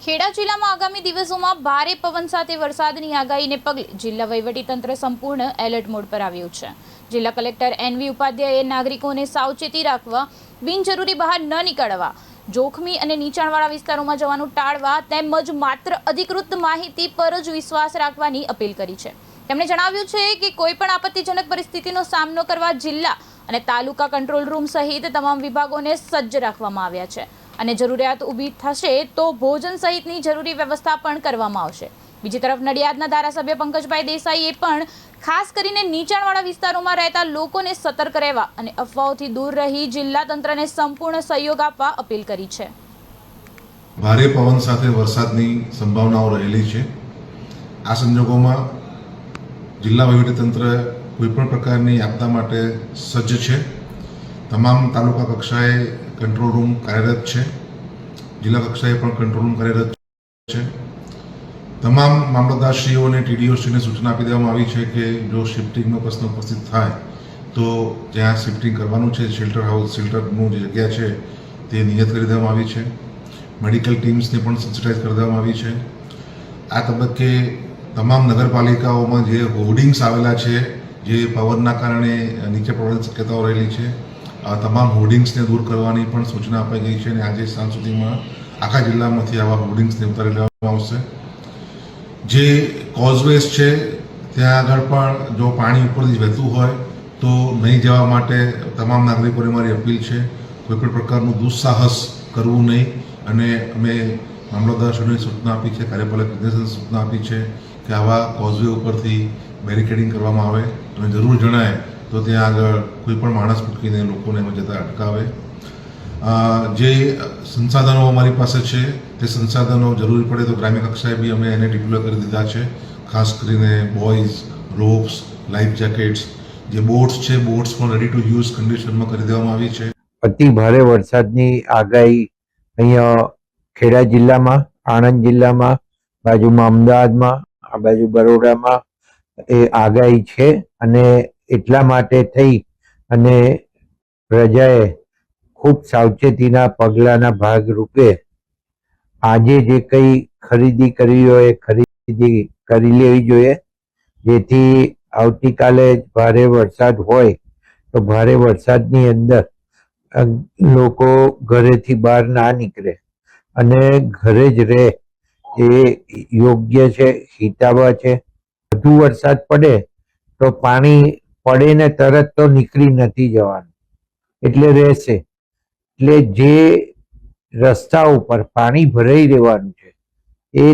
ખેડા જિલ્લામાં આગામી દિવસોમાં ભારે પવન સાથે વરસાદની આગાહીને પગલે જિલ્લા વહીવટીતંત્ર સંપૂર્ણ એલર્ટ મોડ પર આવ્યું છે। જિલ્લા કલેક્ટર એનવી ઉપાધ્યાયે નાગરિકોને સાવચેતી રાખવા, બિનજરૂરી બહાર ન નીકળવા, જોખમી અને નીચાણવાળા વિસ્તારોમાં જવાનું ટાળવા તેમજ માત્ર અધિકૃત માહિતી પર જ વિશ્વાસ રાખવાની અપીલ કરી છે। તેમણે જણાવ્યું છે કે કોઈપણ આપત્તિજનક પરિસ્થિતિનો સામનો કરવા જિલ્લા અને તાલુકા કંટ્રોલ રૂમ સહિત તમામ વિભાગોને સજ્જ રાખવામાં આવ્યા છે અને જરૂરિયાત ઊભી થશે તો ભોજન સહિતની જરૂરી વ્યવસ્થા પણ કરવામાં આવશે। બીજી તરફ નડિયાદના ધારાસભ્ય પંકજભાઈ દેસાઈએ પણ ખાસ કરીને નીચાણવાળા વિસ્તારોમાં રહેતા લોકોને સતર્ક રહેવા અને અફવાઓથી દૂર રહી જિલ્લા તંત્રને સંપૂર્ણ સહયોગ આપવા અપીલ કરી છે। ભારે પવન સાથે વરસાદની સંભાવનાઓ રહેલી છે। આ સંજોગોમાં જિલ્લા વહીવટીતંત્ર કોઈપણ પ્રકારની આપદા માટે સજ્જ છે। તમામ તાલુકા કક્ષાએ કંટ્રોલ રૂમ કાર્યરત છે, જિલ્લા કક્ષાએ પણ કંટ્રોલ રૂમ કાર્યરત છે। તમામ મામલતદારશ્રીઓ અને ટીડીઓશ્રીને સૂચના આપી દેવામાં આવી છે કે જો શિફ્ટિંગનો પ્રશ્ન ઉપસ્થિત થાય તો જ્યાં શિફ્ટિંગ કરવાનું છે, શેલ્ટર હાઉસ, શેલ્ટરનું જે જગ્યા છે તે નિયત કરી દેવામાં આવી છે। મેડિકલ ટીમ્સને પણ સેન્સિટાઇઝ કરી દેવામાં આવી છે। આ તબક્કે તમામ નગરપાલિકાઓમાં જે હોર્ડિંગ્સ આવેલા છે, જે પવનના કારણે નીચે પડવાની શક્યતાઓ રહેલી છે, તમામ હોર્ડિંગ્સને દૂર કરવાની પણ સૂચના અપાઈ ગઈ છે અને આજે સાંજ સુધીમાં આખા જિલ્લામાંથી આવા હોર્ડિંગ્સને ઉતારી લેવામાં આવશે। જે કોઝવેઝ છે ત્યાં આગળ પણ જો પાણી ઉપરથી વહેતું હોય તો નહીં જવા માટે તમામ નાગરિકોને મારી અપીલ છે, કોઈપણ પ્રકારનું દુસ્સાહસ કરવું નહીં અને અમે મામલતદારશ્રીઓને સૂચના આપી છે, કાર્યપાલક નિર્દેશકને સૂચના આપી છે કે આવા કોઝવે ઉપરથી બેરિકેડિંગ કરવામાં આવે અને જરૂર જણાય તો ત્યાં આગળ કોઈ પણ માણસ મૂકીને લોકોને એમાં જતાં અટકાવે। જે સંસાધનો અમારી પાસે છે તે સંસાધનો જરૂરી પડે તો ગ્રામ્ય કક્ષાએ બી અમે એને ડિપ્લોય કરી દીધા છે। ખાસ કરીને બોયઝ, રોપ્સ, લાઈફ જેકેટ્સ, જે બોટ્સ છે, બોટ્સ પણ રેડી ટુ યુઝ કન્ડિશનમાં કરી દેવામાં આવી છે। અતિ ભારે વરસાદની આગાહી અહીંયા ખેડા જિલ્લામાં, આણંદ જિલ્લામાં, બાજુમાં અમદાવાદમાં, આ બાજુ બરોડામાં એ આગાહી છે અને એટલા માટે થઈ અને પ્રજાએ ખૂબ સાવચેતીના પગલાંના ભાગરૂપે આજે જે કંઈ ખરીદી કરવી હોય એ ખરીદી કરી લેવી જોઈએ, જેથી આવતીકાલે ભારે વરસાદ હોય તો ભારે વરસાદની અંદર લોકો ઘરેથી બહાર ના નીકળે અને ઘરે જ રહે એ યોગ્ય છે, હિતાવહ છે। વધુ વરસાદ પડે તો પાણી પડે ને તરત તો નીકળી નથી જવાનું, એટલે રહેશે। એટલે જે રસ્તા ઉપર પાણી ભરાઈ રહેવાનું છે